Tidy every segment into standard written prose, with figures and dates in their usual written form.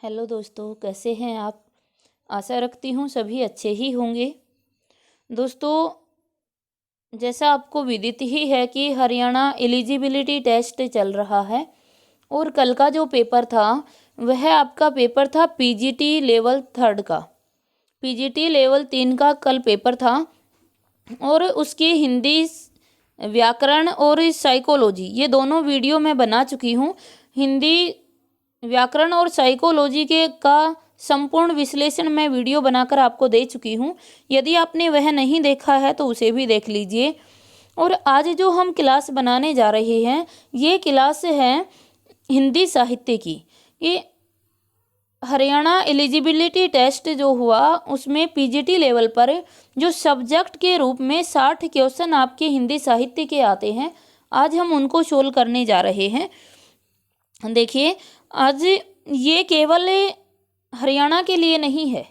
Hello दोस्तों, कैसे हैं आप। आशा रखती हूँ सभी अच्छे ही होंगे। दोस्तों, जैसा आपको विदित ही है कि हरियाणा एलिजिबिलिटी टेस्ट चल रहा है और कल का जो पेपर था वह आपका पेपर था पीजीटी लेवल 3 का। पीजीटी लेवल 3 का कल पेपर था और उसकी हिंदी, व्याकरण और साइकोलॉजी ये दोनों वीडियो मैं बना चुकी हूँ। हिंदी, व्याकरण और साइकोलॉजी के का संपूर्ण विश्लेषण मैं वीडियो बनाकर आपको दे चुकी हूँ। यदि आपने वह नहीं देखा है तो उसे भी देख लीजिए। और आज जो हम क्लास बनाने जा रहे हैं ये क्लास है हिंदी साहित्य की। ये हरियाणा एलिजिबिलिटी टेस्ट जो हुआ उसमें पीजीटी लेवल पर जो सब्जेक्ट के रूप में 60 क्वेश्चन आपके हिंदी साहित्य के आते हैं, आज हम उनको सोल्व करने जा रहे हैं। देखिए, आज ये केवल हरियाणा के लिए नहीं है।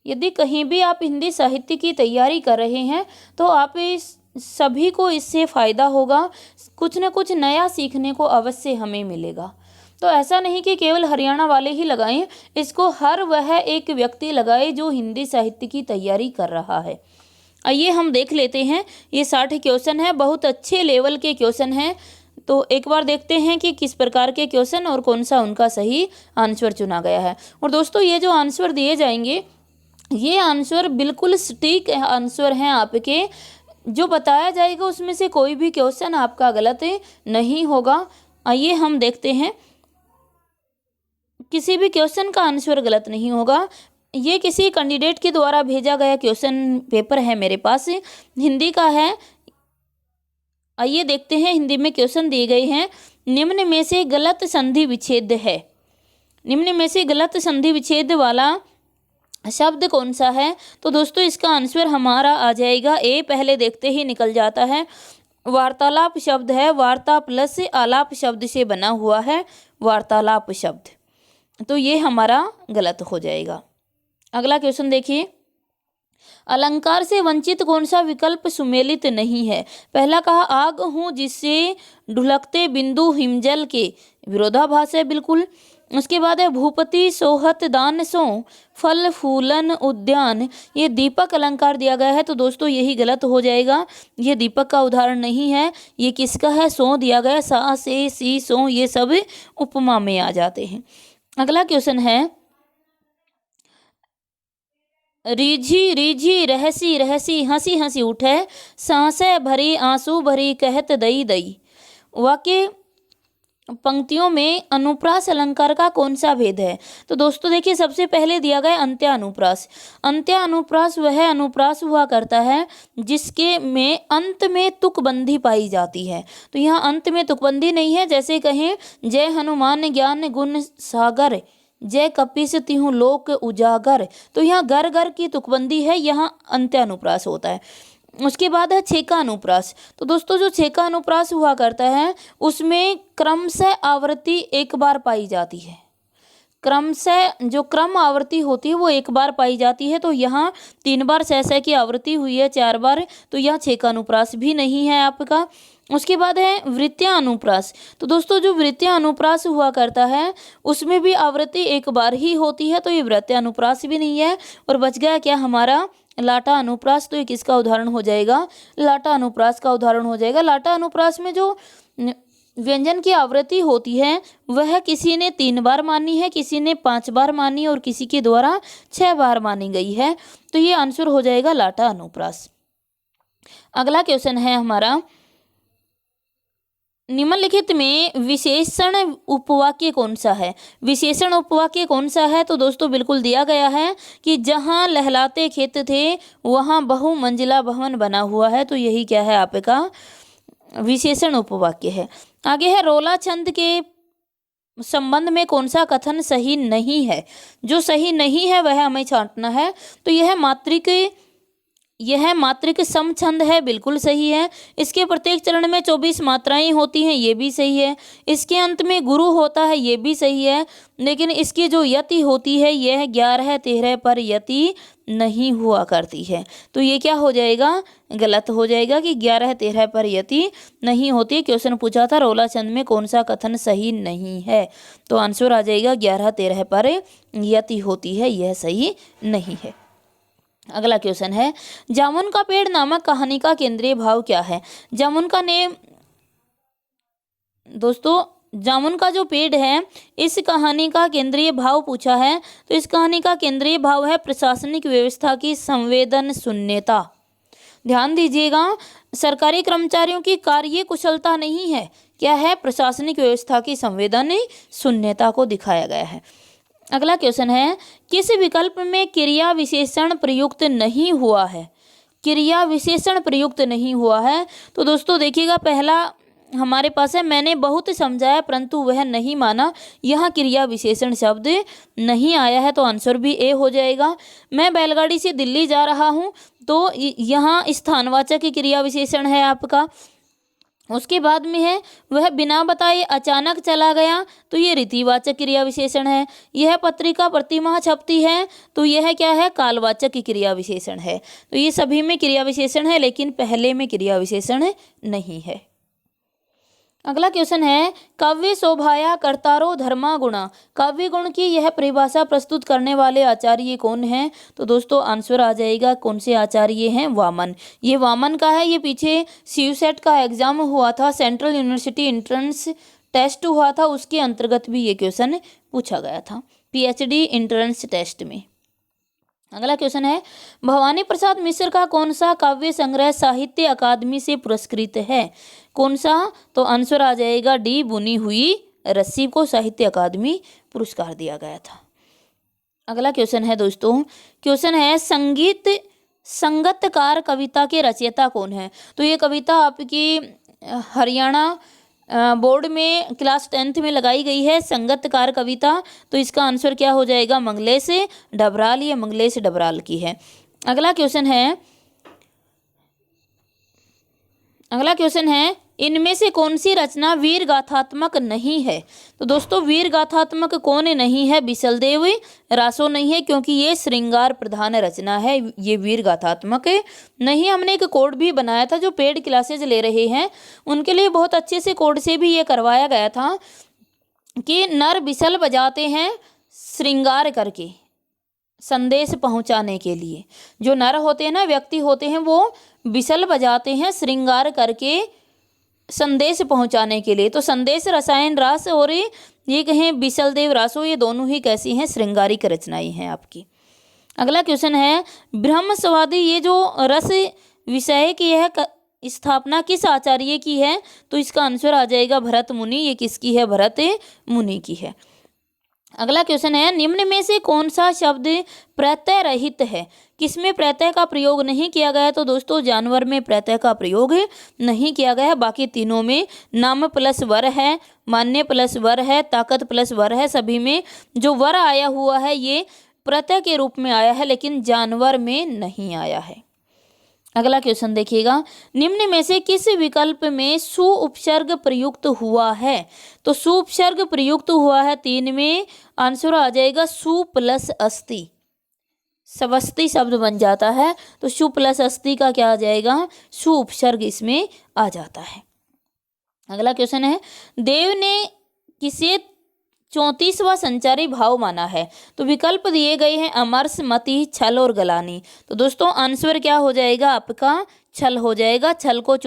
यदि कहीं भी आप हिंदी साहित्य की तैयारी कर रहे हैं तो आप इस सभी को इससे फ़ायदा होगा। कुछ न कुछ नया सीखने को अवश्य हमें मिलेगा। तो ऐसा नहीं कि केवल हरियाणा वाले ही लगाएं, इसको हर वह एक व्यक्ति लगाए जो हिंदी साहित्य की तैयारी कर रहा है। आइए हम देख लेते हैं। ये 60 क्वेश्चन है, बहुत अच्छे लेवल के क्वेश्चन हैं। तो एक बार देखते हैं कि किस प्रकार के क्वेश्चन और कौन सा उनका सही आंसर चुना गया है। और दोस्तों, ये जो आंसर दिए जाएंगे ये आंसर बिल्कुल सटीक आंसर हैं आपके। जो बताया जाएगा उसमें से कोई भी क्वेश्चन आपका गलत नहीं होगा। आइए हम देखते हैं, किसी भी क्वेश्चन का आंसर गलत नहीं होगा। ये किसी कैंडिडेट के द्वारा भेजा गया क्वेश्चन पेपर है, मेरे पास हिंदी का है। आइए देखते हैं, हिंदी में क्वेश्चन दिए गए हैं। निम्न में से गलत संधि विच्छेद है। निम्न में से गलत संधि विच्छेद वाला शब्द कौन सा है। तो दोस्तों, इसका आंसर हमारा आ जाएगा ए। पहले देखते ही निकल जाता है। वार्तालाप शब्द है, वार्ता प्लस आलाप शब्द से बना हुआ है वार्तालाप शब्द, तो ये हमारा गलत हो जाएगा। अगला क्वेश्चन देखिए, अलंकार से वंचित कौन सा विकल्प सुमेलित नहीं है। पहला कहा आग हूँ जिससे ढुलकते बिंदु हिमजल के, विरोधाभास है बिल्कुल। उसके बाद है भूपति सोहत दान सो फल फूलन उद्यान, ये दीपक अलंकार दिया गया है। तो दोस्तों यही गलत हो जाएगा, ये दीपक का उदाहरण नहीं है। ये किसका है, सो दिया गया, सा से सी सो ये सब उपमा में आ जाते हैं। अगला क्वेश्चन है, रीझी रीझी रहसी रहसी हंसी हंसी उठे, सांसें भरी आंसू भरी कहत दई दई। वाक्य पंक्तियों में अनुप्रास अलंकार का कौन सा भेद है। तो दोस्तों देखिए, सबसे पहले दिया गया अंत्य अनुप्रास। अंत्य अनुप्रास वह अनुप्रास हुआ करता है जिसके में अंत में तुकबंदी पाई जाती है। तो यहाँ अंत में तुकबंदी नहीं है। जैसे कहें जय हनुमान ज्ञान गुण सागर, जय कपीस तिहु लोक उजागर, तो यहाँ गर गर की तुकबंदी है, यहाँ अंत्य अनुप्रास होता है। उसके बाद है छेका अनुप्रास। तो दोस्तों, जो छेका अनुप्रास हुआ करता है उसमें क्रमशः आवृत्ति एक बार पाई जाती है। क्रमशः जो क्रम आवृत्ति होती है वो एक बार पाई जाती है। तो यहाँ 3 बार सह की आवृत्ति हुई है, 4 बार, तो यहाँ छेका अनुप्रास भी नहीं है आपका। उसके बाद है वृत्तियां अनुप्रास। तो दोस्तों, जो वृत्तियां अनुप्रास हुआ करता है उसमें भी आवृत्ति एक बार ही होती है, तो ये वृत्तियां अनुप्रास भी नहीं है। और बच गया क्या हमारा, लाटा अनुप्रास। तो ये किसका उदाहरण हो जाएगा, लाटा अनुप्रास का उदाहरण हो जाएगा। लाटा अनुप्रास में जो व्यंजन की आवृत्ति होती है वह किसी ने 3 बार मानी है, किसी ने 5 बार मानी और किसी के द्वारा 6 बार मानी गई है। तो ये आंसर हो जाएगा लाटा अनुप्रास। अगला क्वेश्चन है हमारा, निम्नलिखित में विशेषण उपवाक्य कौन सा है। विशेषण उपवाक्य कौन सा है। तो दोस्तों बिल्कुल दिया गया है कि जहाँ लहलाते खेत थे वहाँ बहुमंजिला भवन बना हुआ है। तो यही क्या है आपका विशेषण उपवाक्य है। आगे है रोला छंद के संबंध में कौन सा कथन सही नहीं है। जो सही नहीं है वह हमें छांटना है। तो यह मात्रिक यह मात्रिक समछंद है, बिल्कुल सही है। इसके प्रत्येक चरण में 24 मात्राएं होती हैं, ये भी सही है। इसके अंत में गुरु होता है, ये भी सही है। लेकिन इसकी जो यति होती है यह 11 13 पर यति नहीं हुआ करती है। तो ये क्या हो जाएगा, गलत हो जाएगा कि 11 13 पर यति नहीं होती। क्वेश्चन पूछा था रोला छंद में कौन सा कथन सही नहीं है, तो आंसर आ जाएगा 11 13 पर यति होती है, यह सही नहीं है। अगला क्वेश्चन है, जामुन का पेड़ नामक कहानी का केंद्रीय भाव क्या है। जामुन का नेम दोस्तों, जामुन का जो पेड़ है इस कहानी का केंद्रीय भाव पूछा है, तो इस कहानी का केंद्रीय भाव है प्रशासनिक व्यवस्था की संवेदन शून्यता। ध्यान दीजिएगा, सरकारी कर्मचारियों की कार्य कुशलता नहीं है, क्या है, प्रशासनिक व्यवस्था की संवेदन शून्यता को दिखाया गया है। अगला क्वेश्चन है, किस विकल्प में क्रिया विशेषण प्रयुक्त नहीं हुआ है। क्रिया विशेषण प्रयुक्त नहीं हुआ है, तो दोस्तों देखिएगा, पहला हमारे पास है मैंने बहुत समझाया परंतु वह नहीं माना, यहाँ क्रिया विशेषण शब्द नहीं आया है, तो आंसर भी ए हो जाएगा। मैं बैलगाड़ी से दिल्ली जा रहा हूँ, तो यहाँ स्थानवाचक क्रिया विशेषण है आपका। उसके बाद में है वह बिना बताए अचानक चला गया, तो ये रीतिवाचक क्रिया विशेषण है। यह पत्रिका प्रतिमाह छपती है, तो यह क्या है, कालवाचक क्रिया विशेषण है। तो ये सभी में क्रिया विशेषण है, लेकिन पहले में क्रिया विशेषण नहीं है। अगला क्वेश्चन है, काव्य शोभाया कर्तारो धर्मा गुणा। काव्य गुण की यह परिभाषा प्रस्तुत करने वाले आचार्य कौन हैं, तो दोस्तों आंसर आ जाएगा कौन से आचार्य हैं, वामन। ये वामन का है। ये पीछे सीयूसेट का एग्जाम हुआ था, सेंट्रल यूनिवर्सिटी एंट्रेंस टेस्ट हुआ था, उसके अंतर्गत भी ये क्वेश्चन पूछा गया था, पीएचडी एंट्रेंस टेस्ट में। अगला क्वेश्चन है, भवानी प्रसाद मिश्र का कौन सा काव्य संग्रह साहित्य अकादमी से पुरस्कृत है। कौन सा, तो आंसर आ जाएगा डी, बुनी हुई रस्सी को साहित्य अकादमी पुरस्कार दिया गया था। अगला क्वेश्चन है दोस्तों, क्वेश्चन है संगतकार कविता के रचयिता कौन है। तो ये कविता आपकी हरियाणा बोर्ड में क्लास 10th में लगाई गई है, संगतकार कविता। तो इसका आंसर क्या हो जाएगा, मंगलेश डबराल, ये मंगलेश डबराल की है। अगला क्वेश्चन है, इनमें से कौन सी रचना वीर गाथात्मक नहीं है। तो दोस्तों वीर गाथात्मक कौन नहीं है, बिसलदेव रासो नहीं है, क्योंकि ये श्रृंगार प्रधान रचना है, ये वीर गाथात्मक नहीं। हमने एक कोड भी बनाया था, जो पेड क्लासेज ले रहे हैं उनके लिए बहुत अच्छे से कोड से भी ये करवाया गया था कि नर बिसल बजाते हैं श्रृंगार करके संदेश पहुंचाने के लिए। जो नर होते हैं ना, व्यक्ति होते हैं, वो बिसल बजाते हैं श्रृंगार करके संदेश पहुंचाने के लिए। तो संदेश रसायन रास और ये कहें बिसलदेव रासो, ये दोनों ही कैसी हैं, श्रृंगारिक रचनाएं हैं आपकी। अगला क्वेश्चन है, ब्रह्मस्वादी ये जो रस विषय की यह स्थापना किस आचार्य की है। तो इसका आंसर आ जाएगा भरत मुनि। ये किसकी है, भरत मुनि की है। अगला क्वेश्चन है, निम्न में से कौन सा शब्द प्रत्यय रहित है। किसमें प्रत्यय का प्रयोग नहीं किया गया। तो दोस्तों जानवर में प्रत्यय का प्रयोग नहीं किया गया, बाकी तीनों में नाम प्लस वर है, मान्य प्लस वर है, ताकत प्लस वर है। सभी में जो वर आया हुआ है ये प्रत्यय के रूप में आया है, लेकिन जानवर में नहीं आया है। अगला क्वेश्चन देखिएगा, निम्न में से किस विकल्प में सु उपसर्ग प्रयुक्त हुआ है। तो सु उपसर्ग प्रयुक्त हुआ है 3 में, आंसर आ जाएगा सु प्लस अस्ति, स्वस्ति शब्द बन जाता है। तो सु प्लस अस्ति का क्या आ जाएगा, सु उपसर्ग इसमें आ जाता है। अगला क्वेश्चन है, देव ने किसे 34वां संचारी भाव माना है। तो विकल्प दिए गए हैं अमरस, मति, छल और गलानी। तो दोस्तों आंसर क्या हो जाएगा आपका, छल हो जाएगा। छल को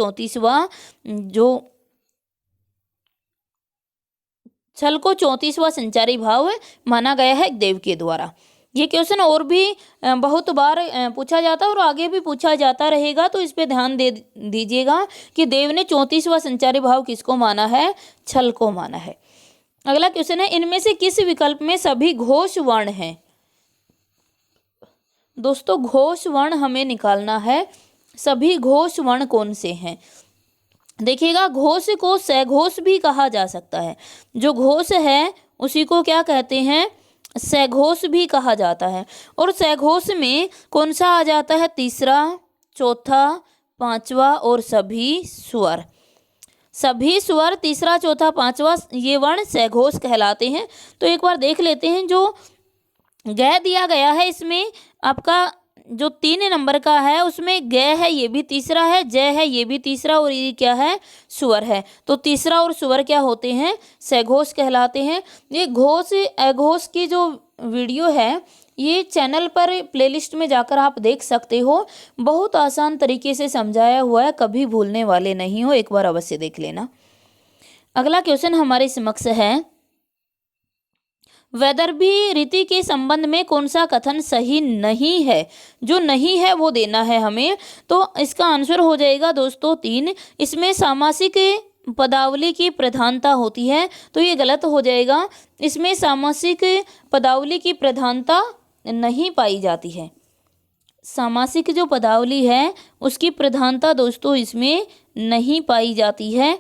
34वां संचारी भाव माना गया है देव के द्वारा। ये क्वेश्चन और भी बहुत बार पूछा जाता है और आगे भी पूछा जाता रहेगा, तो इस पे ध्यान दे दीजिएगा कि देव ने 34वां संचारी भाव किसको माना है, छल को माना है। अगला क्वेश्चन है, इनमें से किस विकल्प में सभी घोष वर्ण हैं। दोस्तों घोष वर्ण हमें निकालना है, सभी घोष वर्ण कौन से हैं। देखिएगा, घोष को सघोष भी कहा जा सकता है। जो घोष है उसी को क्या कहते हैं, सघोष भी कहा जाता है। और सघोष में कौन सा आ जाता है, तीसरा, चौथा, पांचवा और सभी स्वर। सभी स्वर तीसरा, चौथा, पांचवा ये वर्ण सघोष कहलाते हैं। तो एक बार देख लेते हैं, जो ग दिया गया है इसमें आपका जो 3 नंबर का है उसमें ग है, ये भी तीसरा है, ज है, ये भी तीसरा, और ये क्या है, स्वर है। तो तीसरा और स्वर क्या होते हैं, सघोष कहलाते हैं। ये घोष अघोष की जो वीडियो है ये चैनल पर प्लेलिस्ट में जाकर आप देख सकते हो। बहुत आसान तरीके से समझाया हुआ है, कभी भूलने वाले नहीं हो, एक बार अवश्य देख लेना। अगला क्वेश्चन हमारे समक्ष है, वैदर्भी रीति के संबंध में कौन सा कथन सही नहीं है। जो नहीं है वो देना है हमें। तो इसका आंसर हो जाएगा दोस्तों 3। इसमें सामासिक पदावली की प्रधानता होती है, तो ये गलत हो जाएगा। इसमें सामासिक पदावली की प्रधानता नहीं पाई जाती है। सामासिक जो पदावली है उसकी प्रधानता दोस्तों इसमें नहीं पाई जाती है।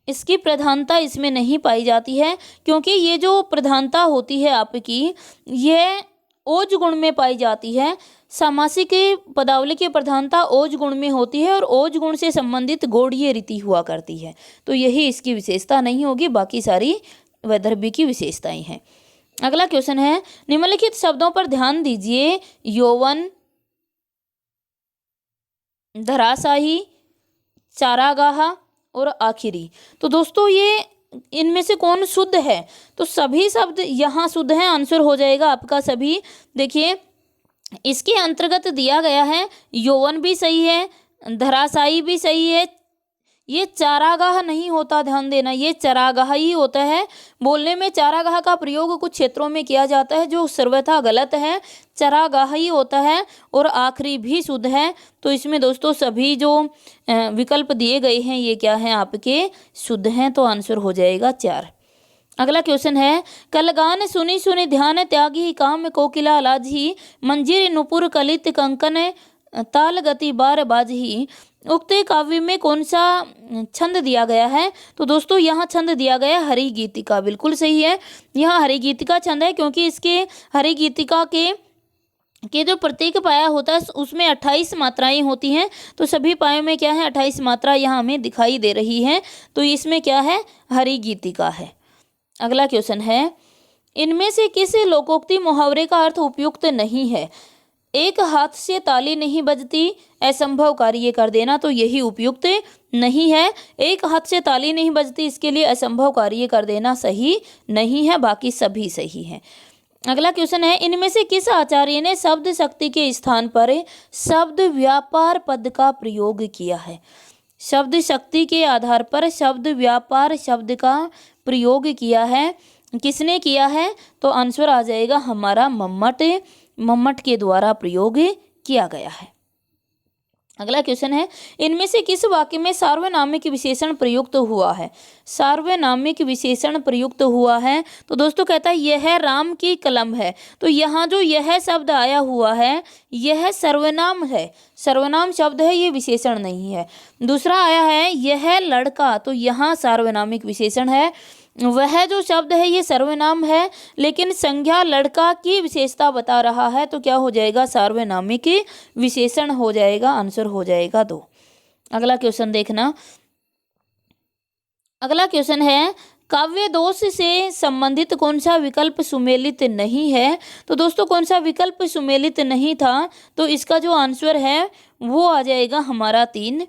इसकी प्रधानता इसमें नहीं पाई जाती है, क्योंकि ये जो प्रधानता होती है आपकी, ये ओज गुण में पाई जाती है। सामासिक पदावली की प्रधानता ओज गुण में होती है और ओज गुण से संबंधित गौड़ीय रीति हुआ करती है। तो यही इसकी विशेषता नहीं होगी, बाकी सारी वैदर्भी की विशेषताएं हैं। अगला क्वेश्चन है, निम्नलिखित शब्दों पर ध्यान दीजिए। यौवन, धराशाही, चारागाह और आखिरी। तो दोस्तों ये इनमें से कौन शुद्ध है, तो सभी शब्द यहाँ शुद्ध हैं, आंसर हो जाएगा आपका सभी। देखिए इसके अंतर्गत दिया गया है, यौवन भी सही है, धराशायी भी सही है। ये चारागाह नहीं होता, ध्यान देना, ये चरागाह ही होता है। बोलने में चारागाह का प्रयोग कुछ क्षेत्रों में किया जाता है जो सर्वथा गलत है, चरागाह ही होता है। और आखिरी भी शुद्ध है। तो इसमें दोस्तों सभी जो विकल्प दिए गए हैं ये क्या हैं, आपके शुद्ध हैं। तो आंसर हो जाएगा 4। अगला क्वेश्चन है, कलगान सुनी सुनी ध्यान त्यागी, काम कोकिला लाजी, मंजीर नुपुर कलित कंकन, ताल गति बार बाजही। उक्त काव्य में कौन सा छंद दिया गया है, तो दोस्तों यहाँ छंद दिया गया हरि गीतिका, बिल्कुल सही है। यहाँ हरि गीतिका छंद है, क्योंकि इसके हरि गीतिका के जो प्रत्येक पाया होता है उसमें 28 मात्राएं होती हैं। तो सभी पायों में क्या है, 28 मात्रा यहाँ हमें दिखाई दे रही है। तो इसमें क्या है, हरि गीतिका है। अगला क्वेश्चन है, इनमें से किस लोकोक्ति मुहावरे का अर्थ उपयुक्त नहीं है। एक हाथ से ताली नहीं बजती, असंभव कार्य कर देना। तो यही उपयुक्त नहीं है। एक हाथ से ताली नहीं बजती, इसके लिए असंभव कार्य कर देना सही नहीं है, बाकी सभी सही हैं। अगला क्वेश्चन है, इनमें से किस आचार्य ने शब्द शक्ति के स्थान पर शब्द व्यापार पद का प्रयोग किया है। शब्द शक्ति के आधार पर शब्द व्यापार शब्द का प्रयोग किया है, किसने किया है, तो आंसर आ जाएगा हमारा मम्मट के द्वारा प्रयोग किया गया है। अगला क्वेश्चन है, इनमें से किस वाक्य में सार्वनामिक विशेषण प्रयुक्त हुआ है। सार्वनामिक विशेषण प्रयुक्त हुआ है, तो दोस्तों कहता है यह राम की कलम है। तो यहाँ जो यह शब्द आया हुआ है यह सर्वनाम है, सर्वनाम शब्द है, ये विशेषण नहीं है। दूसरा आया है यह लड़का, तो यहाँ सार्वनामिक विशेषण है। वह जो शब्द है ये सर्वनाम है, लेकिन संज्ञा लड़का की विशेषता बता रहा है, तो क्या हो जाएगा, सार्वनामिक विशेषण हो जाएगा। आंसर हो जाएगा 2। अगला क्वेश्चन देखना। अगला क्वेश्चन है, काव्य दोष से संबंधित कौन सा विकल्प सुमेलित नहीं है। तो दोस्तों कौन सा विकल्प सुमेलित नहीं था, तो इसका जो आंसर है वो आ जाएगा हमारा 3।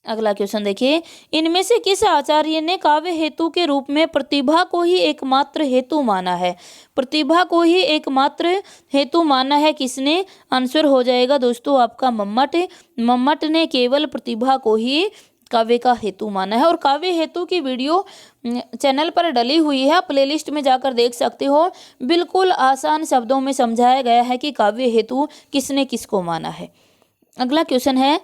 अगला क्वेश्चन देखिए, इनमें से किस आचार्य ने काव्य हेतु के रूप में प्रतिभा को ही एकमात्र हेतु माना है। प्रतिभा को ही एकमात्र हेतु माना है किसने, आंसर हो जाएगा दोस्तों आपका मम्मट ने केवल प्रतिभा को ही काव्य का हेतु माना है। और काव्य हेतु की वीडियो चैनल पर डली हुई है, प्लेलिस्ट में जाकर देख सकते हो। बिल्कुल आसान शब्दों में समझाया गया है कि काव्य हेतु किसने किसको माना है। अगला क्वेश्चन है,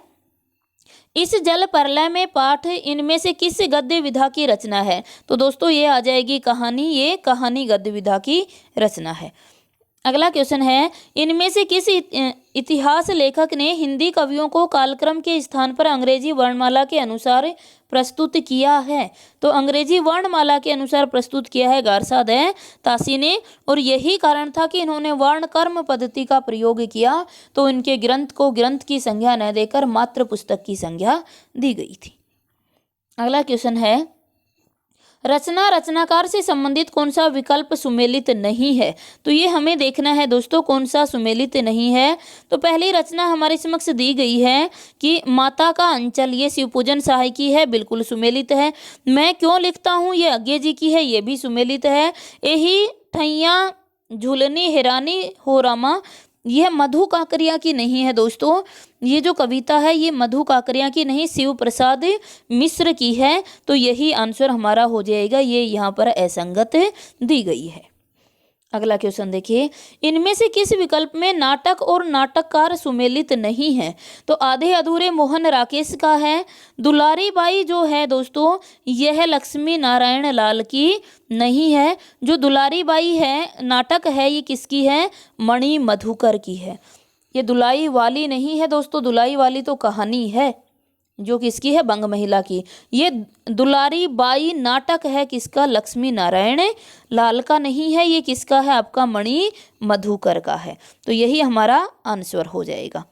इस जल प्रलय में पाठ इनमें से किस गद्य विधा की रचना है। तो दोस्तों ये आ जाएगी कहानी, ये कहानी गद्य विधा की रचना है। अगला क्वेश्चन है, इनमें से किस इतिहास लेखक ने हिंदी कवियों को कालक्रम के स्थान पर अंग्रेजी वर्णमाला के अनुसार प्रस्तुत किया है? तो अंग्रेजी वर्णमाला के अनुसार प्रस्तुत किया है गारसा द तासी ने, और यही कारण था कि इन्होंने वर्ण कर्म पद्धति का प्रयोग किया, तो इनके ग्रंथ को ग्रंथ की संज्ञा न देकर मात्र पुस्तक की संज्ञा दी गई थी। अगला क्वेश्चन है, रचना रचनाकार से संबंधित कौन सा विकल्प सुमेलित नहीं है? तो ये हमें देखना है दोस्तों कौन सा सुमेलित नहीं है। तो पहली रचना हमारे समक्ष दी गई है कि माता का अंचल, ये शिवपूजन सहाय की है, बिल्कुल सुमेलित है। मैं क्यों लिखता हूँ, ये अज्ञे जी की है, ये भी सुमेलित है। यही ठैया झूलनी हिरानी हो रामा, यह मधु काकरिया की नहीं है दोस्तों। ये जो कविता है ये मधु काकरिया की नहीं, शिव प्रसाद मिश्र की है। तो यही आंसर हमारा हो जाएगा, ये यहाँ पर असंगत दी गई है। अगला क्वेश्चन देखिए, इनमें से किस विकल्प में नाटक और नाटककार सुमेलित नहीं है? तो आधे अधूरे मोहन राकेश का है। दुलारी बाई जो है दोस्तों यह लक्ष्मी नारायण लाल की नहीं है। जो दुलारी बाई है नाटक है ये किसकी है? मणि मधुकर की है। ये दुलाई वाली नहीं है दोस्तों, दुलाई वाली तो कहानी है जो किसकी है? बंग महिला की। ये दुलारी बाई नाटक है किसका? लक्ष्मी नारायण लाल का नहीं है, ये किसका है? आपका मणि मधुकर का है। तो यही हमारा आंसर हो जाएगा।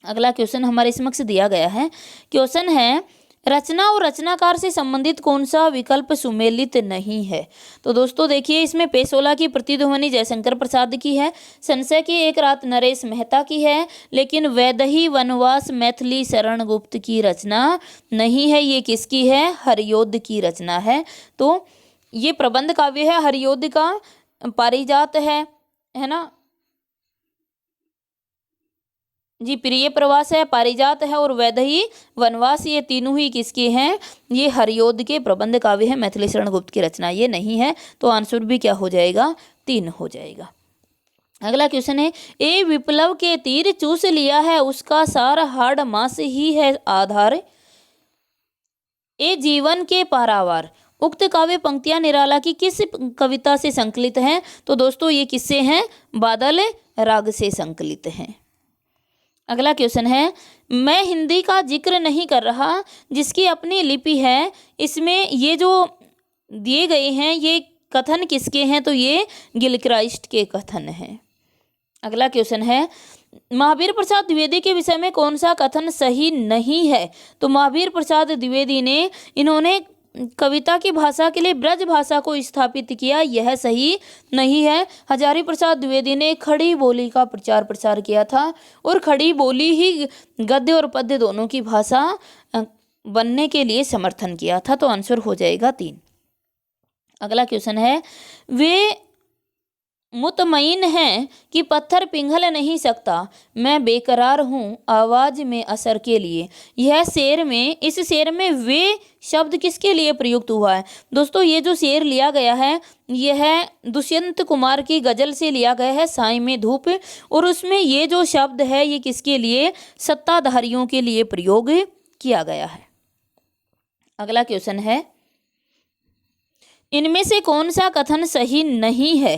अगला क्वेश्चन हमारे समक्ष दिया गया है। क्वेश्चन है, रचना और रचनाकार से संबंधित कौन सा विकल्प सुमेलित नहीं है? तो दोस्तों देखिए, इसमें पेशोला की प्रतिध्वनि जयशंकर प्रसाद की है, संशय की एक रात नरेश मेहता की है, लेकिन वैदेही वनवास मैथिली शरण गुप्त की रचना नहीं है। ये किसकी है? हरियोध की रचना है। तो ये प्रबंध काव्य है हरियोध का, पारिजात है ना जी, प्रिय प्रवास है, पारिजात है और वैदेही वनवास, ये तीनों ही किसके हैं? ये हरियोध के प्रबंध काव्य है, मैथिली शरण गुप्त की रचना ये नहीं है। तो आंसर भी क्या हो जाएगा? 3 हो जाएगा। अगला क्वेश्चन है, ए विप्लव के तीर चूस लिया है उसका सार हाड़ मास ही है आधार, ए जीवन के पारावार। उक्त काव्य पंक्तियां निराला की किस कविता से संकलित हैं? तो दोस्तों ये किससे हैं? बादल राग से संकलित हैं। अगला क्वेश्चन है, मैं हिंदी का जिक्र नहीं कर रहा जिसकी अपनी लिपि है, इसमें ये जो दिए गए हैं ये कथन किसके हैं? तो ये गिलक्राइस्ट के कथन हैं। अगला क्वेश्चन है, महावीर प्रसाद द्विवेदी के विषय में कौन सा कथन सही नहीं है? तो महावीर प्रसाद द्विवेदी ने इन्होंने कविता की भाषा के लिए ब्रज भाषा को स्थापित किया, यह सही नहीं है। हजारी प्रसाद द्विवेदी ने खड़ी बोली का प्रचार प्रसार किया था और खड़ी बोली ही गद्य और पद्य दोनों की भाषा बनने के लिए समर्थन किया था। तो आंसर हो जाएगा 3। अगला क्वेश्चन है, वे मुतमईन हैं कि पत्थर पिघल नहीं सकता, मैं बेकरार हूँ आवाज में असर के लिए। यह शेर में, इस शेर में वे शब्द किसके लिए प्रयुक्त हुआ है? दोस्तों ये जो शेर लिया गया है यह दुष्यंत कुमार की गजल से लिया गया है, साई में धूप, और उसमें ये जो शब्द है ये किसके लिए? सत्ताधारियों के लिए प्रयोग किया गया है। अगला क्वेश्चन है, इनमें से कौन सा कथन सही नहीं है?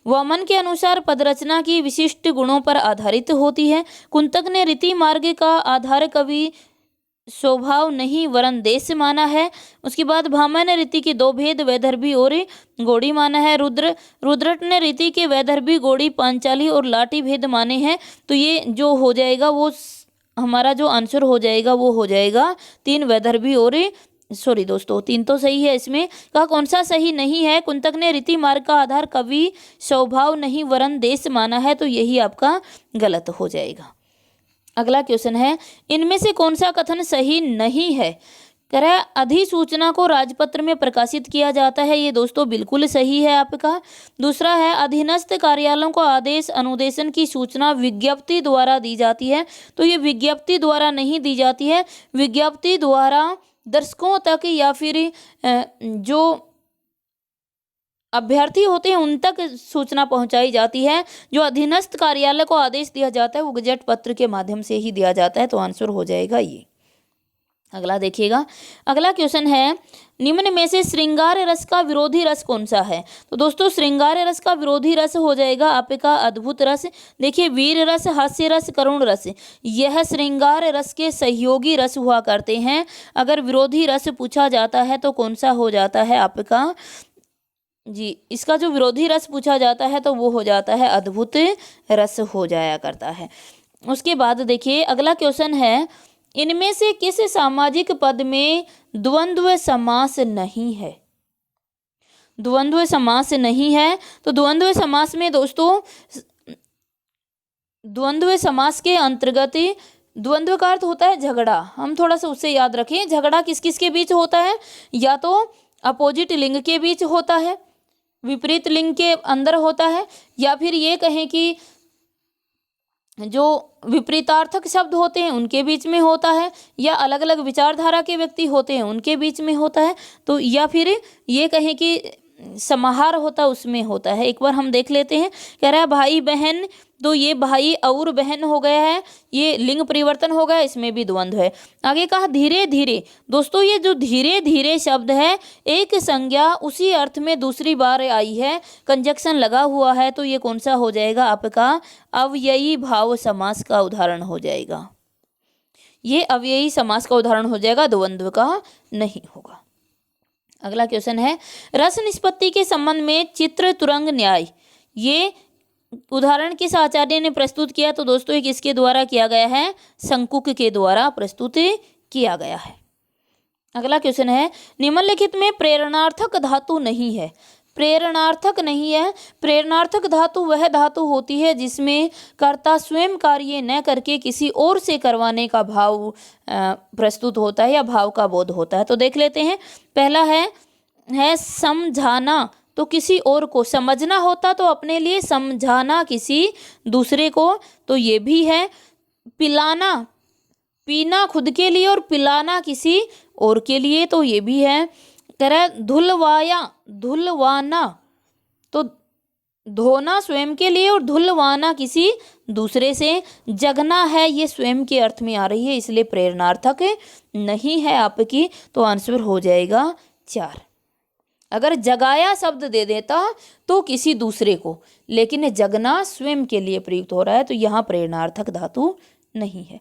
वामन के अनुसार पदरचना की विशिष्ट गुणों पर आधारित होती है। कुंतक ने रीति मार्ग का आधार कवि स्वभाव नहीं वरन देश माना है। उसके बाद भामा ने रीति के 2 भेद वैदर्भी और गोड़ी माना है। रुद्रट ने रीति के वैदर्भी, गोड़ी, पांचाली और लाठी भेद माने हैं। तो ये जो हो जाएगा वो हमारा जो आंसर हो जाएगा वो हो जाएगा 3 वैदर्भी और सॉरी दोस्तों 3 तो सही है। इसमें का कौन सा सही नहीं है? कुंतक ने रीति मार्ग का आधार कवि स्वभाव नहीं वरन देश माना है, तो यही आपका गलत हो जाएगा। अगला क्वेश्चन है, इनमें से कौन सा कथन सही नहीं है? कह रहा है अधिसूचना को राजपत्र में प्रकाशित किया जाता है, ये दोस्तों बिल्कुल सही है आपका। दूसरा है, अधीनस्थ कार्यालयों को आदेश अनुदेशन की सूचना विज्ञप्ति द्वारा दी जाती है, तो ये विज्ञप्ति द्वारा नहीं दी जाती है, विज्ञप्ति द्वारा दर्शकों तक या फिर जो अभ्यर्थी होते हैं उन तक सूचना पहुंचाई जाती है। जो अधीनस्थ कार्यालय को आदेश दिया जाता है वो गजट पत्र के माध्यम से ही दिया जाता है। तो आंसर हो जाएगा ये। अगला देखिएगा, अगला क्वेश्चन है, निम्न में से श्रृंगार रस का विरोधी रस कौन सा है? तो दोस्तों श्रृंगार रस का विरोधी रस हो जाएगा आपका अद्भुत रस। देखिए, वीर रस, हास्य रस, करुण रस, यह श्रृंगार रस के सहयोगी रस हुआ करते हैं। अगर विरोधी रस पूछा जाता है तो कौन सा हो जाता है आपका, जी इसका जो विरोधी रस पूछा जाता है तो वो हो जाता है अद्भुत रस हो जाया करता है। उसके बाद देखिए अगला क्वेश्चन है, इनमें से किस सामाजिक पद में द्वंद्व समास नहीं है? द्वंद्व समास नहीं है, तो द्वंद्व समास में दोस्तों, द्वंद्व समास के अंतर्गत द्वंद्व का अर्थ होता है झगड़ा। हम थोड़ा सा उससे याद रखें, झगड़ा किस किस के बीच होता है? या तो अपोजिट लिंग के बीच होता है, विपरीत लिंग के अंदर होता है, या फिर ये कहें कि जो विपरीतार्थक शब्द होते हैं उनके बीच में होता है, या अलग अलग विचारधारा के व्यक्ति होते हैं उनके बीच में होता है, तो या फिर ये कहें कि समाहार होता है उसमें होता है। एक बार हम देख लेते हैं, कह रहा है भाई बहन, तो ये भाई और बहन हो गया है, ये लिंग परिवर्तन हो गया, इसमें भी द्वंद्व है। आगे कहा धीरे धीरे, दोस्तों ये जो धीरे धीरे शब्द है, एक संज्ञा उसी अर्थ में दूसरी बार आई है, कंजक्शन लगा हुआ है, तो ये कौन सा हो जाएगा आपका अव्ययी भाव समास का उदाहरण हो जाएगा। ये अव्ययी समास का उदाहरण हो जाएगा, द्वंद्व का नहीं होगा। अगला क्वेश्चन है, रस निष्पत्ति के संबंध में चित्र तुरंग न्याय, ये उदाहरण किस आचार्य ने प्रस्तुत किया? तो दोस्तों ये किसके द्वारा किया गया है? शंकुक के द्वारा प्रस्तुत किया गया है। अगला क्वेश्चन है, निम्नलिखित में प्रेरणार्थक धातु नहीं है। प्रेरणार्थक नहीं है, प्रेरणार्थक धातु वह धातु होती है जिसमें कर्ता स्वयं कार्य न करके किसी और से करवाने का भाव प्रस्तुत होता है या भाव का बोध होता है। तो देख लेते हैं, पहला है समझाना, तो किसी और को, समझना होता तो अपने लिए, समझाना किसी दूसरे को, तो ये भी है। पिलाना, पीना खुद के लिए और पिलाना किसी और के लिए, तो ये भी है। तरह धुलवाया, धुलवाना, तो धोना स्वयं के लिए और धुलवाना किसी दूसरे से। जगना है, ये स्वयं के अर्थ में आ रही है, इसलिए प्रेरणार्थक नहीं है आपकी, तो आंसर हो जाएगा 4। अगर जगाया शब्द दे देता तो किसी दूसरे को, लेकिन जगना स्वयं के लिए प्रयुक्त हो रहा है, तो यहाँ प्रेरणार्थक धातु नहीं है।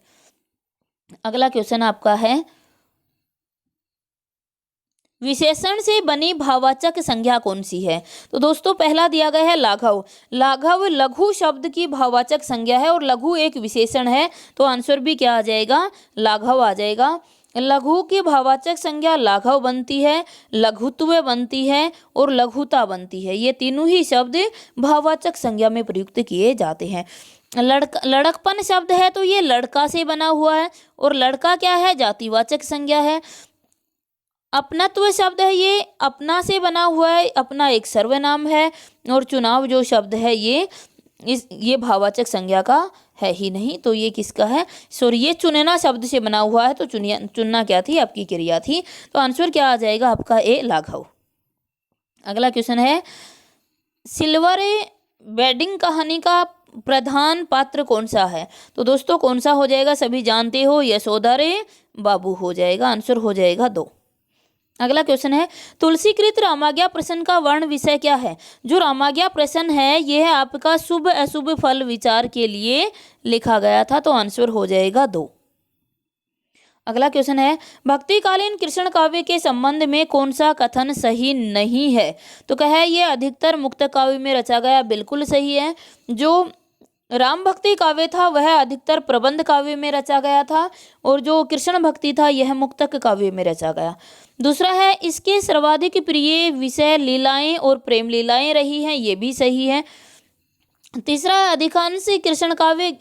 अगला क्वेश्चन आपका है, विशेषण से बनी भाववाचक संज्ञा कौन सी है? तो दोस्तों पहला दिया गया है लाघव। लाघव लघु शब्द की भाववाचक संज्ञा है और लघु एक विशेषण है, तो आंसर भी क्या आ जाएगा? लाघव आ जाएगा। लघु की भाववाचक संज्ञा लाघव बनती है, लघुत्व बनती है और लघुता बनती है। ये तीनों ही शब्द भाववाचक संज्ञा में प्रयुक्त किए जाते हैं। लड़कपन शब्द है तो ये लड़का से बना हुआ है, और लड़का क्या है? जातिवाचक संज्ञा है। अपनत्व शब्द है, ये अपना से बना हुआ है, अपना एक सर्वनाम है। और चुनाव जो शब्द है ये भाववाचक संज्ञा का है ही नहीं, तो ये किसका है? सॉरी, ये चुनना शब्द से बना हुआ है, तो चुनना क्या थी? आपकी क्रिया थी, तो आंसर क्या आ जाएगा आपका? ए लाघव। अगला क्वेश्चन है, सिल्वर वेडिंग कहानी का प्रधान पात्र कौन सा है? तो दोस्तों कौन सा हो जाएगा? सभी जानते हो, यशोदा रे बाबू हो जाएगा, आंसर हो जाएगा 2। अगला क्वेश्चन है, तुलसीकृत रामाज्ञा प्रश्न का वर्ण विषय क्या है? जो रामाज्ञा प्रश्न है यह आपका शुभ अशुभ फल विचार के लिए लिखा गया था, तो आंसर हो जाएगा 2। अगला क्वेश्चन है, भक्तिकालीन कृष्ण काव्य के संबंध में कौन सा कथन सही नहीं है? तो कहा है ये अधिकतर मुक्त काव्य में रचा गया, बिल्कुल सही है। जो राम भक्ति काव्य था वह अधिकतर प्रबंध काव्य में रचा गया था, और जो कृष्ण भक्ति था यह मुक्तक काव्य में रचा गया। दूसरा है, इसके सर्वाधिक प्रिय विषय लीलाएं और प्रेम लीलाएं रही हैं, ये भी सही है। तीसरा, अधिकांश कृष्ण काव्य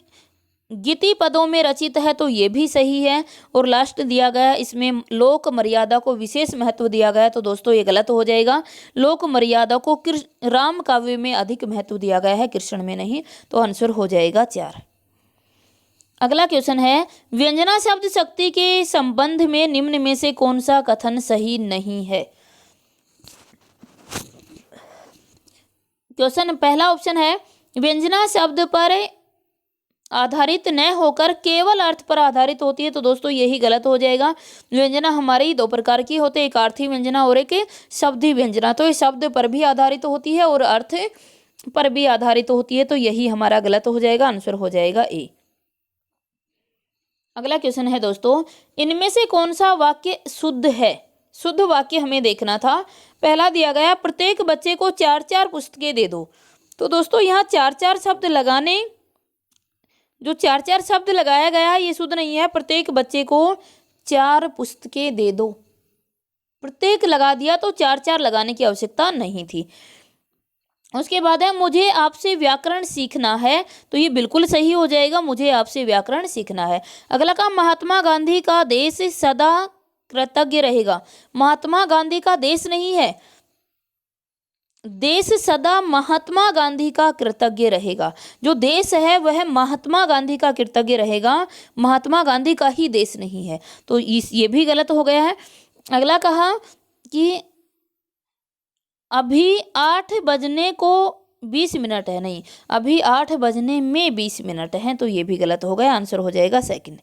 गीति पदों में रचित है, तो ये भी सही है। और लास्ट दिया गया इसमें लोक मर्यादा को विशेष महत्व दिया गया, तो दोस्तों ये गलत हो जाएगा। लोक मर्यादा को राम काव्य में अधिक महत्व दिया गया है, कृष्ण में नहीं, तो आंसर हो जाएगा 4। अगला क्वेश्चन है, व्यंजना शब्द शक्ति के संबंध में निम्न में से कौन सा कथन सही नहीं है? क्वेश्चन पहला ऑप्शन है, व्यंजना शब्द पर आधारित न होकर केवल अर्थ पर आधारित होती है, तो दोस्तों यही गलत हो जाएगा। व्यंजना हमारी दो प्रकार की होते हैं, एक अर्थी व्यंजना और एक शब्दी व्यंजना। तो ये शब्द पर भी आधारित होती है और अर्थ पर भी आधारित होती है, तो यही हमारा गलत हो जाएगा, आंसर हो जाएगा ए। अगला क्वेश्चन है दोस्तों, इनमें से कौन सा वाक्य शुद्ध है? शुद्ध वाक्य हमें देखना था। पहला दिया गया, प्रत्येक बच्चे को 4-4 पुस्तकें दे दो। तो दोस्तों यहाँ 4-4 शब्द लगाने, जो 4-4 शब्द लगाया गया है ये शुद्ध नहीं है। प्रत्येक बच्चे को 4 पुस्तकें दे दो, प्रत्येक लगा दिया तो 4-4 लगाने की आवश्यकता नहीं थी। उसके बाद है, मुझे आपसे व्याकरण सीखना है। तो ये बिल्कुल सही हो जाएगा, मुझे आपसे व्याकरण सीखना है। अगला का, महात्मा गांधी का देश सदा कृतज्ञ रहेगा। महात्मा गांधी का देश नहीं है, देश सदा महात्मा गांधी का कृतज्ञ रहेगा। जो देश है वह महात्मा गांधी का कृतज्ञ रहेगा, महात्मा गांधी का ही देश नहीं है। तो ये भी गलत हो गया है। अगला कहा कि अभी 8 बजने को 20 मिनट है, नहीं, अभी 8 बजने में 20 मिनट हैं, तो ये भी गलत हो गया, आंसर हो जाएगा सेकंड।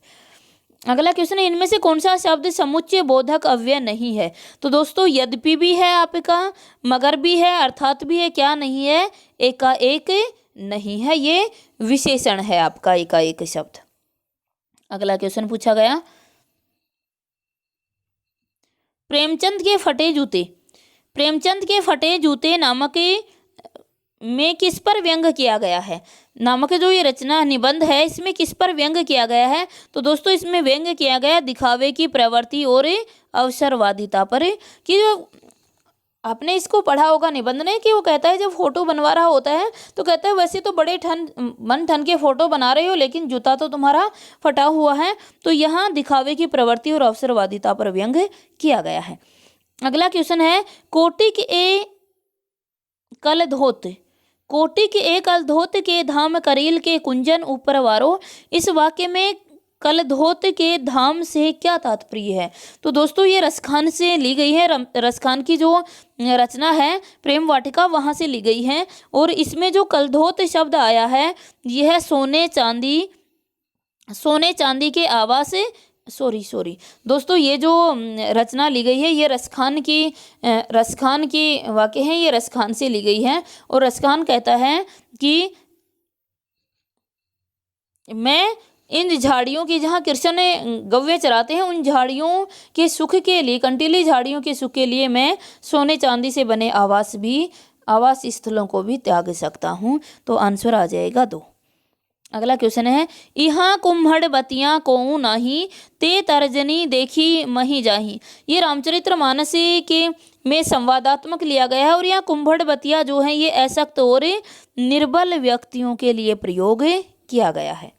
अगला क्वेश्चन है, इनमें से कौन सा शब्द समुच्चय बोधक अव्यय नहीं है? तो दोस्तों यद्यपि भी है आपका, मगर भी है, अर्थात भी है, क्या नहीं है? एकाएक नहीं है, ये विशेषण है आपका एकाएक शब्द। अगला क्वेश्चन पूछा गया, प्रेमचंद के फटे जूते, प्रेमचंद के फटे जूते नामक में किस पर व्यंग किया गया है? नामक जो ये रचना निबंध है इसमें किस पर व्यंग किया गया है? तो दोस्तों इसमें व्यंग किया गया दिखावे की प्रवृत्ति और अवसरवादिता पर। कि जो आपने इसको पढ़ा होगा निबंध ने, कि वो कहता है जब फोटो बनवा रहा होता है तो कहता है वैसे तो बड़े मन ठन के फोटो बना रहे हो, लेकिन जूता तो तुम्हारा फटा हुआ है। तो यहाँ दिखावे की प्रवृत्ति और अवसरवादिता पर व्यंग किया गया है। अगला क्वेश्चन है, कोटिक ए कल धोत, कोटिक ए कल धोत के धाम करील के कुंजन ऊपर वारो। इस वाक्य में कल धोत के धाम से क्या तात्पर्य है? तो दोस्तों ये रसखान से ली गई है, रसखान की जो रचना है प्रेम वाटिका वहाँ से ली गई है। और इसमें जो कलधोत शब्द आया है यह सोने चांदी के आवाज से सॉरी दोस्तों, ये जो रचना ली गई है ये रसखान की वाक्य है, ये रसखान से ली गई है। और रसखान कहता है कि मैं इन झाड़ियों की, जहाँ कृष्ण गव्वे चराते हैं, उन झाड़ियों के सुख के लिए, कंटीली झाड़ियों के सुख के लिए मैं सोने चांदी से बने आवास स्थलों को भी त्याग सकता हूँ। तो आंसर आ जाएगा 2। अगला क्वेश्चन है, यहाँ कुम्हड़ बतियाँ कोऊ नाही, ते तर्जनी देखी मही जाही। ये रामचरितमानस के में संवादात्मक लिया गया है। और यहाँ कुम्हड़ बतिया जो है ये अशक्त और निर्बल व्यक्तियों के लिए प्रयोग किया गया है।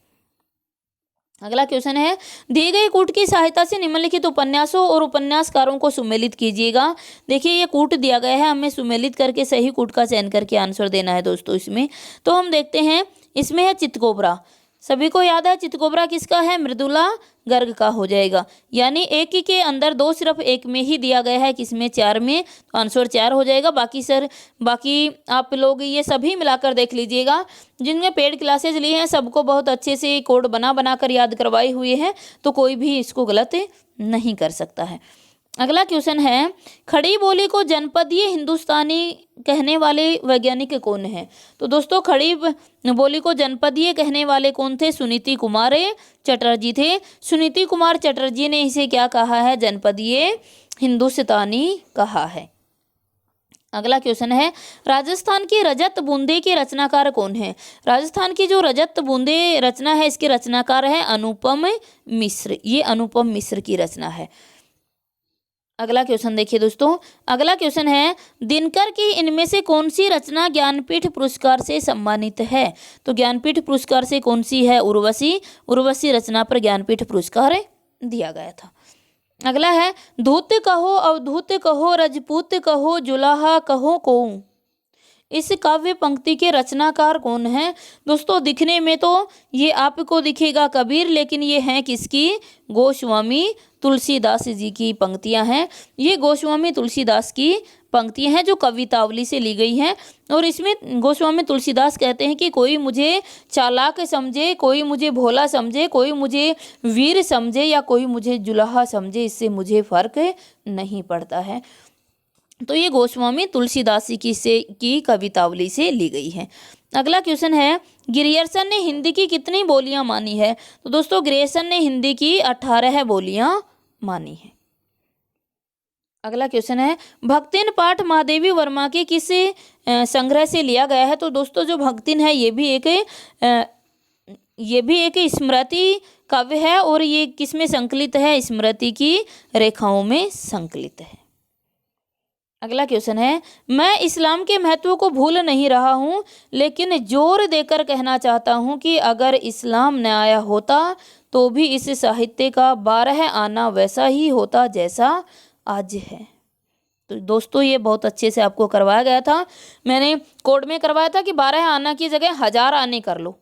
अगला क्वेश्चन है, दिए गए कूट की सहायता से निम्नलिखित उपन्यासों और उपन्यासकारों को सुमेलित कीजिएगा। देखिए ये कूट दिया गया है, हमें सुमेलित करके सही कूट का चयन करके आंसर देना है दोस्तों इसमें। तो हम देखते हैं, इसमें है चितकोबरा। सभी को याद है चितकोबरा किसका है? मृदुला गर्ग का हो जाएगा। यानी एक ही के अंदर 2 सिर्फ एक में ही दिया गया है, किसमें? 4 में, तो आंसर 4 हो जाएगा। बाकी आप लोग ये सभी मिलाकर देख लीजिएगा। जिनने पेड क्लासेज ली हैं सबको बहुत अच्छे से कोड बना कर याद करवाए हुए हैं, तो कोई भी इसको गलत नहीं कर सकता है। अगला क्वेश्चन है, खड़ी बोली को जनपदीय हिंदुस्तानी कहने वाले वैज्ञानिक कौन है? तो दोस्तों खड़ी बोली को जनपदीय कहने वाले कौन थे? सुनीति कुमार चटर्जी थे। सुनीति कुमार चटर्जी ने इसे क्या कहा है? जनपदीय हिंदुस्तानी कहा है। अगला क्वेश्चन है, राजस्थान की रजत बूंदे के रचनाकार कौन है? राजस्थान की जो रजत बूंदे रचना है इसके रचनाकार है अनुपम मिश्र। ये अनुपम मिश्र की रचना है। अगला क्वेश्चन देखिए दोस्तों, अगला क्वेश्चन है, दिनकर की इनमें से कौन सी रचना ज्ञानपीठ पुरस्कार से सम्मानित है? तो ज्ञानपीठ पुरस्कार से कौन सी है? उर्वशी रचना पर ज्ञानपीठ पुरस्कार दिया गया था। अगला है, धूत कहो अवधूत कहो रजपूत कहो जुलाहा कहो कोऊ। इस काव्य पंक्ति के रचनाकार कौन हैं? दोस्तों दिखने में तो ये आपको दिखेगा कबीर, लेकिन ये हैं किसकी? गोस्वामी तुलसीदास जी की पंक्तियां हैं। ये गोस्वामी तुलसीदास की पंक्तियां हैं जो कवितावली से ली गई हैं। और इसमें गोस्वामी तुलसीदास कहते हैं कि कोई मुझे चालाक समझे, कोई मुझे भोला समझे, कोई मुझे वीर समझे या कोई मुझे जुलाहा समझे, इससे मुझे फर्क नहीं पड़ता है। तो ये गोस्वामी तुलसीदास जी की कवितावली से ली गई है। अगला क्वेश्चन है, ग्रियर्सन ने हिंदी की कितनी बोलियां मानी है? तो दोस्तों ग्रियर्सन ने हिंदी की 18 बोलियां मानी है। अगला क्वेश्चन है, भक्तिन पाठ महादेवी वर्मा के किस संग्रह से लिया गया है? तो दोस्तों जो भक्तिन है ये भी एक स्मृति काव्य है और ये किस में संकलित है? स्मृति की रेखाओं में संकलित है। अगला क्वेश्चन है, मैं इस्लाम के महत्व को भूल नहीं रहा हूँ, लेकिन जोर देकर कहना चाहता हूँ कि अगर इस्लाम न आया होता तो भी इस साहित्य का 12 आना वैसा ही होता जैसा आज है। तो दोस्तों ये बहुत अच्छे से आपको करवाया गया था, मैंने कोड में करवाया था कि 12 आना की जगह 1000 आने कर लो।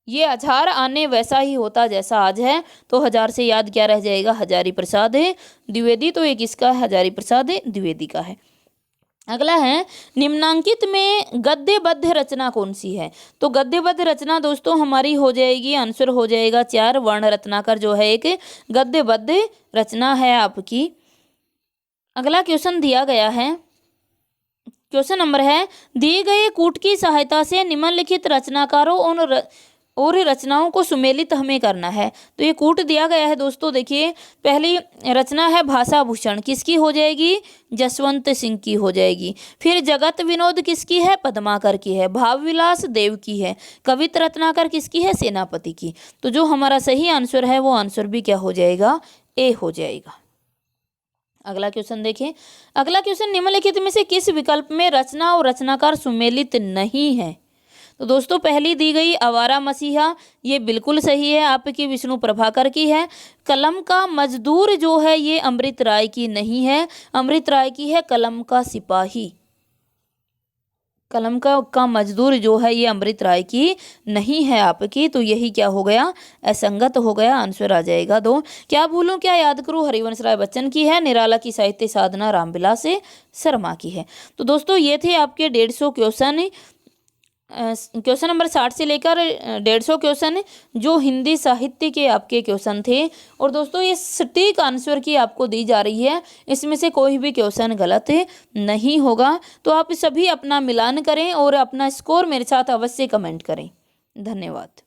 ये 1000 आने वैसा ही होता जैसा आज है, तो 1000 से याद क्या रह जाएगा? हजारी प्रसाद द्विवेदी। तो ये किसका है? हजारी प्रसाद द्विवेदी का है। अगला है, निम्नांकित में गद्यबद्ध रचना कौन सी है? तो गद्यबद्ध रचना दोस्तों हमारी हो जाएगी, आंसर हो जाएगा 4 वर्ण रत्नाकर जो है एक गद्यबद्ध रचना है आपकी। अगला क्वेश्चन दिया गया है, क्वेश्चन नंबर है, दिए गए कूट की सहायता से निम्नलिखित रचनाकारों और रचनाओं को सुमेलित हमें करना है। तो ये कूट दिया गया है दोस्तों, देखिए पहली रचना है भाषा भूषण, किसकी हो जाएगी? जसवंत सिंह की हो जाएगी। फिर जगत विनोद किसकी है? पद्माकर की है। भाव विलास देव की है। कवित रत्नाकर किसकी है? सेनापति की। तो जो हमारा सही आंसर है वो आंसर भी क्या हो जाएगा? ए हो जाएगा। अगला क्वेश्चन देखिए, अगला क्वेश्चन, निम्नलिखित में से किस विकल्प में रचना और रचनाकार सुमेलित नहीं है? तो दोस्तों पहली दी गई आवारा मसीहा, ये बिल्कुल सही है, आपकी विष्णु प्रभाकर की है। कलम का मजदूर जो है ये अमृत राय की नहीं है, अमृत राय की है कलम का सिपाही। कलम का मजदूर जो है ये अमृत राय की नहीं है आपकी, तो यही क्या हो गया? असंगत हो गया, आंसर आ जाएगा 2। क्या भूलूं क्या याद करूं हरिवंश राय बच्चन की है। निराला की साहित्य साधना रामविलास शर्मा की है। तो दोस्तों ये थे आपके 150 क्वेश्चन, क्वेश्चन नंबर 60 से लेकर 150 क्वेश्चन जो हिंदी साहित्य के आपके क्वेश्चन थे। और दोस्तों ये सटीक आंसर की आपको दी जा रही है, इसमें से कोई भी क्वेश्चन गलत नहीं होगा। तो आप सभी अपना मिलान करें और अपना स्कोर मेरे साथ अवश्य कमेंट करें। धन्यवाद।